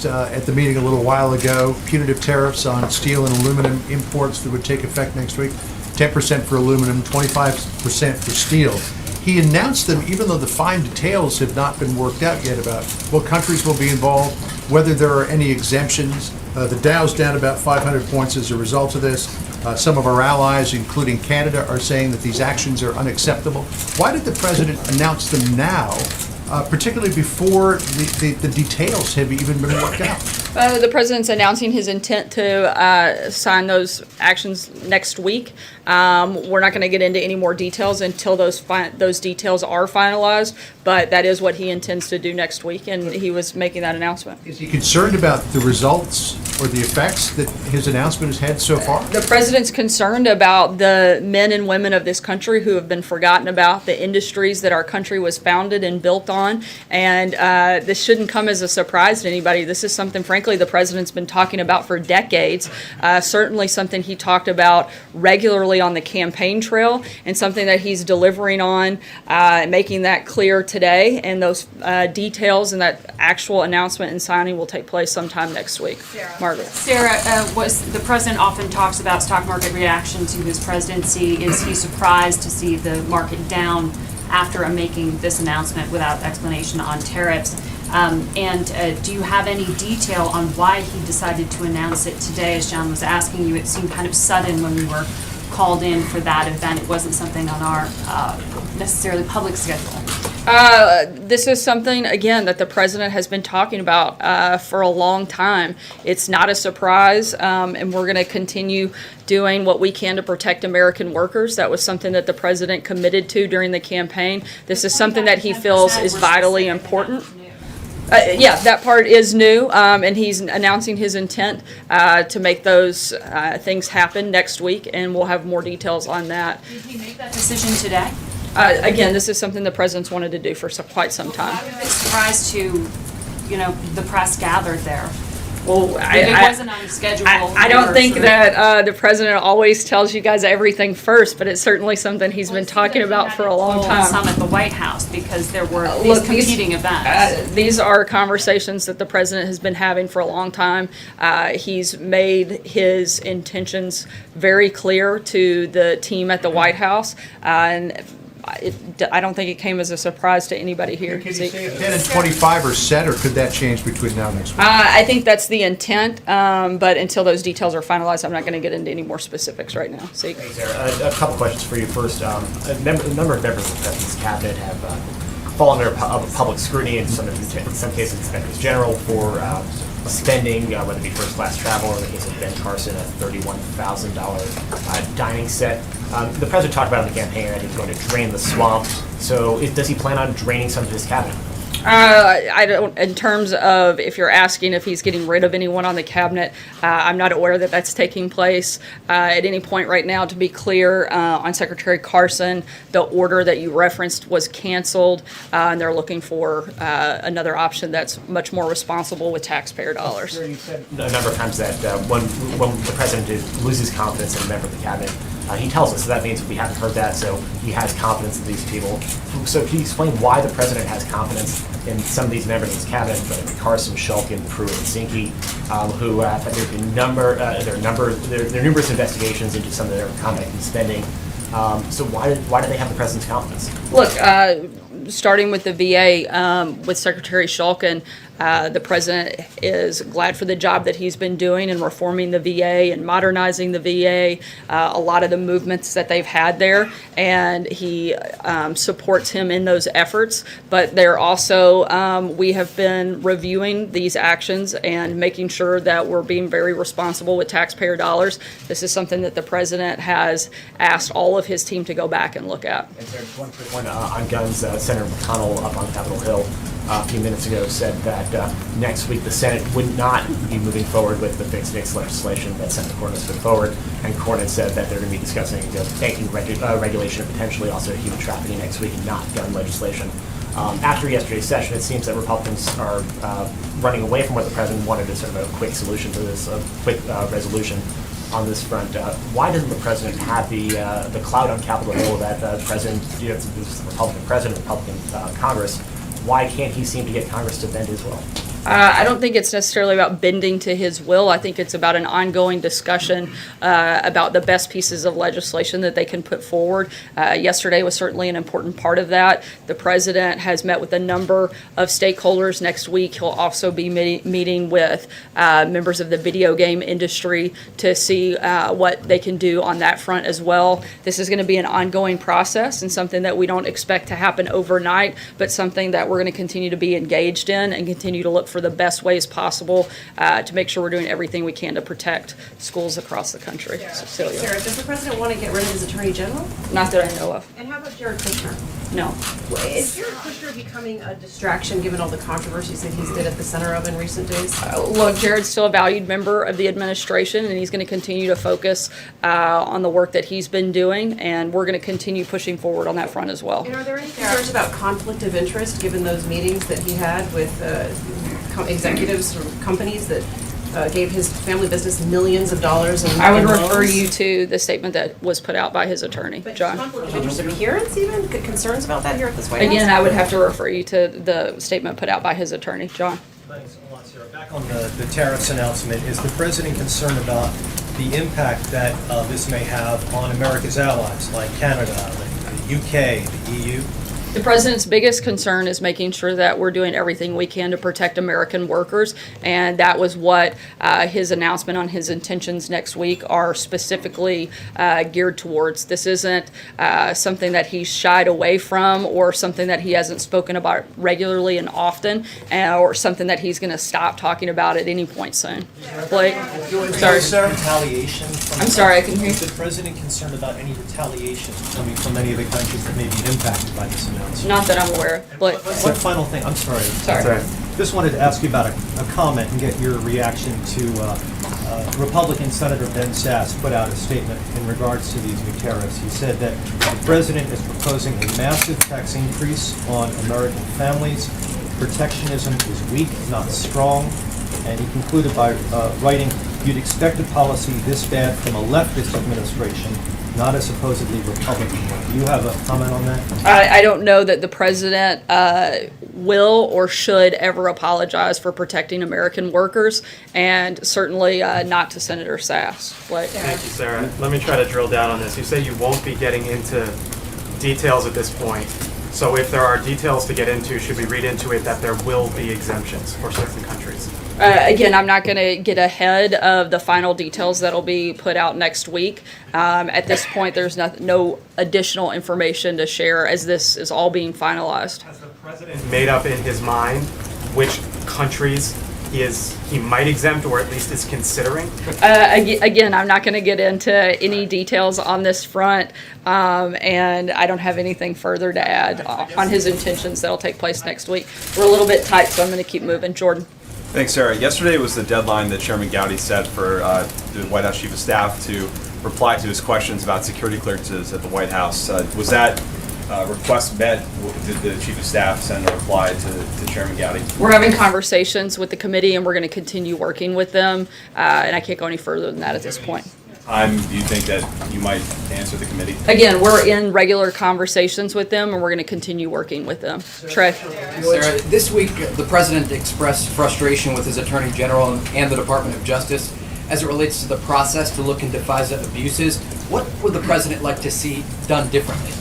announced at the meeting a little while ago punitive tariffs on steel and aluminum imports that would take effect next week. 10% for aluminum, 25% for steel. He announced them even though the fine details have not been worked out yet about what countries will be involved, whether there are any exemptions. The Dow's down about 500 points as a result of this. Some of our allies, including Canada, are saying that these actions are unacceptable. Why did the president announce them now, particularly before the details have even been worked out? The president's announcing his intent to sign those actions next week. We're not going to get into any more details until those details are finalized, but that is what he intends to do next week, and he was making that announcement. Is he concerned about the results or the effects that his announcement has had so far? The president's concerned about the men and women of this country who have been forgotten about, the industries that our country was founded and built on, and this shouldn't come as a surprise to anybody. This is something, frankly, the president's been talking about for decades, certainly something he talked about regularly on the campaign trail, and something that he's delivering on, making that clear today, and those details and that actual announcement and signing will take place sometime next week. Margaret. Sarah, the president often talks about stock market reaction to his presidency. Is he surprised to see the market down after making this announcement without explanation on tariffs? And do you have any detail on why he decided to announce it today? As John was asking you, it seemed kind of sudden when we were called in for that event. It wasn't something on our necessarily public schedule. This is something, again, that the president has been talking about for a long time. It's not a surprise, and we're going to continue doing what we can to protect American workers. That was something that the president committed to during the campaign. This is something that he feels is vitally important. Yeah, that part is new, and he's announcing his intent to make those things happen next week, and we'll have more details on that. Did he make that decision today? Again, this is something the president's wanted to do for quite some time. I was a bit surprised to, the press gathered there. Well, it wasn't on schedule. I don't think that the president always tells you guys everything first, but it's certainly something he's been talking about for a long time. Some at the White House because there were these competing events. These are conversations that the president has been having for a long time. He's made his intentions very clear to the team at the White House, and I don't think it came as a surprise to anybody here. Can you say if 10 and 25 are set, or could that change between now and next week? I think that's the intent, but until those details are finalized, I'm not going to get into any more specifics right now. Hey, Sarah, a couple questions for you. First, a number of members of the President's cabinet have fallen under public scrutiny, in some cases inspectors general, for spending, whether it be first-class travel or in the case of Ben Carson, a $31,000 dining set. The president talked about in the campaign that he's going to drain the swamp. So does he plan on draining some of his cabinet? I don't, in terms of if you're asking if he's getting rid of anyone on the cabinet, I'm not aware that that's taking place at any point right now. To be clear, on Secretary Carson, the order that you referenced was canceled, and they're looking for another option that's much more responsible with taxpayer dollars. You said a number of times that when the president loses confidence in a member of the cabinet, he tells us, so that means we haven't heard that, so he has confidence in these people. So can you explain why the president has confidence in some of these members of his cabinet, whether Carson, Shulkin, Pruitt, and Zinke, who there are numerous investigations into some of their conduct and spending. So why do they have the president's confidence? Look, starting with the VA, with Secretary Shulkin, the president is glad for the job that he's been doing in reforming the VA and modernizing the VA, a lot of the movements that they've had there, and he supports him in those efforts. But they're also, we have been reviewing these actions and making sure that we're being very responsible with taxpayer dollars. This is something that the president has asked all of his team to go back and look at. And there's one quick one on guns. Senator McConnell up on Capitol Hill a few minutes ago said that next week the Senate would not be moving forward with the fixed NICS legislation that Senator Cornyn has put forward, and Cornyn said that they're going to be discussing banking regulation and potentially also human trafficking next week and not gun legislation. After yesterday's session, it seems that Republicans are running away from what the president wanted as sort of a quick solution to this, quick resolution on this front. Why doesn't the president have the clout on Capitol Hill that the president, it's the Republican president, Republican Congress? Why can't he seem to get Congress to bend his will? I don't think it's necessarily about bending to his will. I think it's about an ongoing discussion about the best pieces of legislation that they can put forward. Yesterday was certainly an important part of that. The president has met with a number of stakeholders. Next week, he'll also be meeting with members of the video game industry to see what they can do on that front as well. This is going to be an ongoing process and something that we don't expect to happen overnight, but something that we're going to continue to be engaged in and continue to look for the best ways possible to make sure we're doing everything we can to protect schools across the country. Cecilia. Sarah, does the president want to get rid of his attorney general? Not that I know of. And how about Jared Kushner? No. Is Jared Kushner becoming a distraction given all the controversies that he's been at the center of in recent days? Look, Jared's still a valued member of the administration, and he's going to continue to focus on the work that he's been doing, and we're going to continue pushing forward on that front as well. And are there any concerns about conflict of interest given those meetings that he had with executives from companies that gave his family business millions of dollars in I would in refer loans? you to the statement that was put out by his attorney, But John. conflict of interest appearance even? Concerns about that here at this White House? Again, I would have to refer you to the statement put out by his attorney, John. Thanks a lot, Sarah. Back on the tariffs announcement, is the president concerned about the impact that this may have on America's allies, like Canada, the UK, the EU? The president's biggest concern is making sure that we're doing everything we can to protect American workers, and that was what his announcement on his intentions next week are specifically geared towards. This isn't something that he's shied away from or something that he hasn't spoken about regularly and often, or something that he's going to stop talking about at any point soon. Blake? Sorry. Retaliation from... I'm sorry, I can hear you. Is the president concerned about any retaliation coming from any of the countries that may be impacted by this announcement? Not that I'm aware of. Blake? One final thing, I'm sorry. Sorry. Just wanted to ask you about a comment and get your reaction to Republican Senator Ben Sasse put out a statement in regards to these new tariffs. He said that the president is proposing a massive tax increase on American families. Protectionism is weak, not strong. And he concluded by writing, "You'd expect a policy this bad from a leftist administration, not a supposedly Republican one." Do you have a comment on that? I don't know that the president will or should ever apologize for protecting American workers, and certainly not to Senator Sasse. Blake? Thank you, Sarah. Let me try to drill down on this. You say you won't be getting into details at this point. So if there are details to get into, should we read into it that there will be exemptions for certain countries? Again, I'm not going to get ahead of the final details that'll be put out next week. At this point, there's no additional information to share as this is all being finalized. Has the president made up in his mind which countries he might exempt or at least is considering? Again, I'm not going to get into any details on this front, and I don't have anything further to add on his intentions that'll take place next week. We're a little bit tight, so I'm going to keep moving. Jordan. Thanks, Sarah. Yesterday was the deadline that Chairman Gowdy set for the White House Chief of Staff to reply to his questions about security clearances at the White House. Was that request met? Did the Chief of Staff send a reply to Chairman Gowdy? We're having conversations with the committee, and we're going to continue working with them, and I can't go any further than that at this point. Do you think that you might answer the committee? Again, we're in regular conversations with them, and we're going to continue working with them. Trey? Sarah, this week the president expressed frustration with his attorney general and the Department of Justice as it relates to the process to look into FISA abuses. What would the president like to see done differently?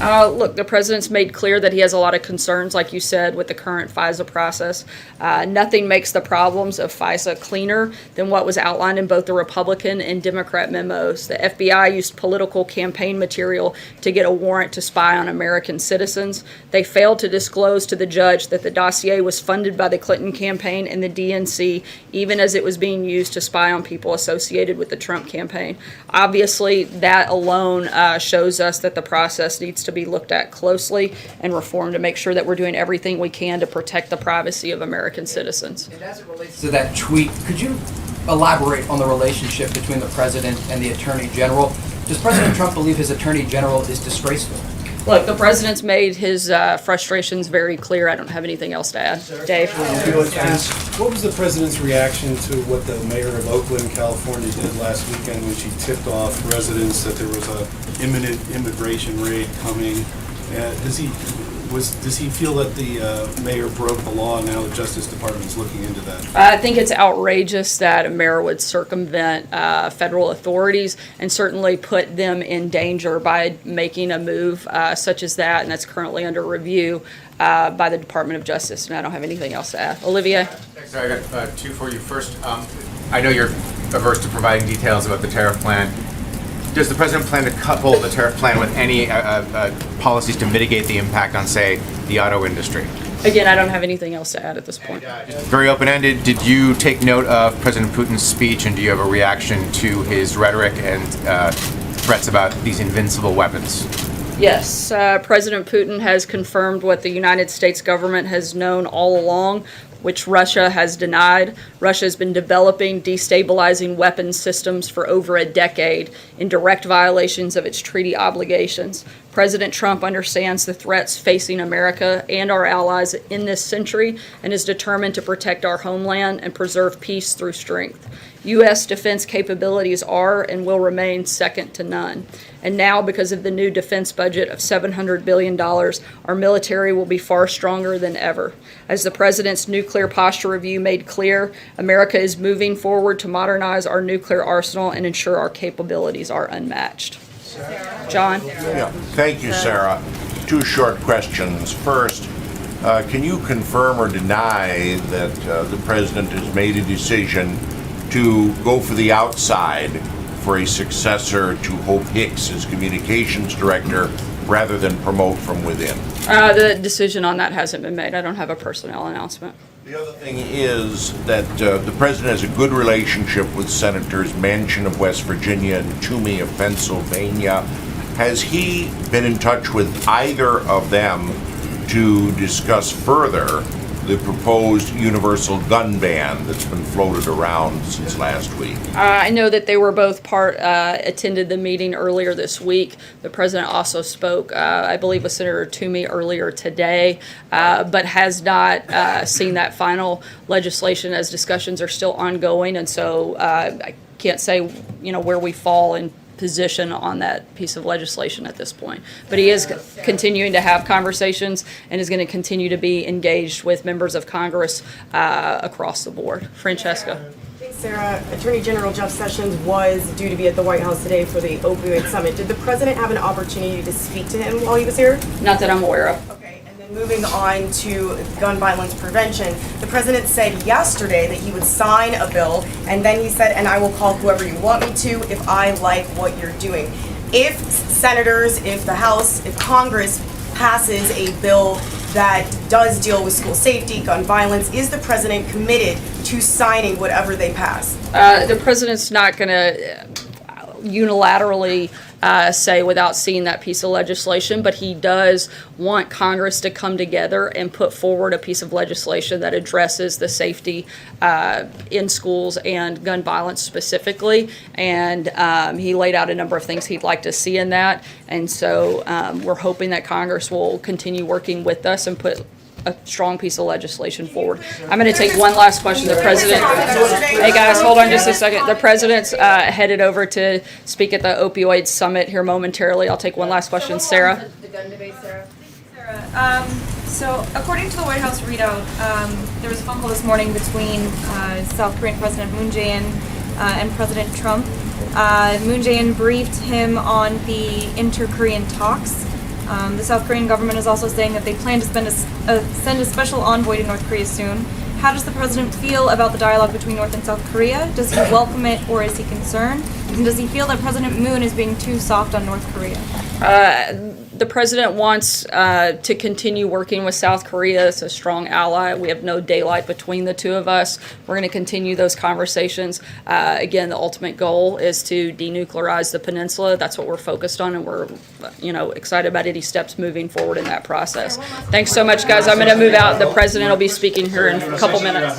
Look, the president's made clear that he has a lot of concerns, like you said, with the current FISA process. Nothing makes the problems of FISA cleaner than what was outlined in both the Republican and Democrat memos. The FBI used political campaign material to get a warrant to spy on American citizens. They failed to disclose to the judge that the dossier was funded by the Clinton campaign and the DNC, even as it was being used to spy on people associated with the Trump campaign. Obviously, that alone shows us that the process needs to be looked at closely and reformed to make sure that we're doing everything we can to protect the privacy of American citizens. And as it relates to that tweet, could you elaborate on the relationship between the president and the attorney general? Does President Trump believe his attorney general is disgraceful? Look, the president's made his frustrations very clear. I don't have anything else to add. Dave? What was the president's reaction to what the mayor of Oakland, California did last weekend when she tipped off residents that there was a imminent immigration raid coming? Does he feel that the mayor broke the law, and now the Justice Department's looking into that? I think it's outrageous that a mayor would circumvent federal authorities and certainly put them in danger by making a move such as that, and that's currently under review by the Department of Justice, and I don't have anything else to add. Olivier? Thanks. I got two for you. First, I know you're averse to providing details about the tariff plan. Does the president plan to couple the tariff plan with any policies to mitigate the impact on, say, the auto industry? Again, I don't have anything else to add at this point. Very open-ended. Did you take note of President Putin's speech, and do you have a reaction to his rhetoric and threats about these invincible weapons? Yes, President Putin has confirmed what the United States government has known all along, which Russia has denied. Russia has been developing destabilizing weapons systems for over a decade in direct violations of its treaty obligations. President Trump understands the threats facing America and our allies in this century and is determined to protect our homeland and preserve peace through strength. U.S. defense capabilities are and will remain second to none. And now, because of the new defense budget of $700 billion, our military will be far stronger than ever. As the President's nuclear posture review made clear, America is moving forward to modernize our nuclear arsenal and ensure our capabilities are unmatched. John? Yeah, thank you, Sarah. Two short questions. First, can you confirm or deny that the President has made a decision to go for the outside for a successor to Hope Hicks as communications director rather than promote from within? The decision on that hasn't been made. I don't have a personnel announcement. The other thing is that the President has a good relationship with Senators Manchin of West Virginia and Toomey of Pennsylvania. Has he been in touch with either of them to discuss further the proposed universal gun ban that's been floated around since last week? I know that they were both attended the meeting earlier this week. The President also spoke, I believe, with Senator Toomey earlier today, but has not seen that final legislation as discussions are still ongoing, and so I can't say, where we fall in position on that piece of legislation at this point. But he is continuing to have conversations and is going to continue to be engaged with members of Congress across the board. Francesca. Thanks, Sarah. Attorney General Jeff Sessions was due to be at the White House today for the opioid summit. Did the president have an opportunity to speak to him while he was here? Not that I'm aware of. Moving on to gun violence prevention, the president said yesterday that he would sign a bill, and then he said, and I will call whoever you want me to if I like what you're doing. If senators, if the House, if Congress passes a bill that does deal with school safety, gun violence, is the president committed to signing whatever they pass? The president's not going to unilaterally say without seeing that piece of legislation, but he does want Congress to come together and put forward a piece of legislation that addresses the safety in schools and gun violence specifically. And he laid out a number of things he'd like to see in that. And so we're hoping that Congress will continue working with us and put a strong piece of legislation forward. I'm going to take one last question. The president, hey guys, hold on just a second. The president's headed over to speak at the opioid summit here momentarily. I'll take one last question. Sarah? The gun debate, Sarah. So according to the White House readout, there was a phone call this morning between South Korean President Moon Jae-in and President Trump. Moon Jae-in briefed him on the inter-Korean talks. The South Korean government is also saying that they plan to send a special envoy to North Korea soon. How does the president feel about the dialogue between North and South Korea? Does he welcome it, or is he concerned? And does he feel that President Moon is being too soft on North Korea? The president wants to continue working with South Korea. It's a strong ally. We have no daylight between the two of us. We're going to continue those conversations. Again, the ultimate goal is to denuclearize the peninsula. That's what we're focused on, and we're excited about any steps moving forward in that process. Thanks so much, guys. I'm going to move out. The president will be speaking here in a couple minutes.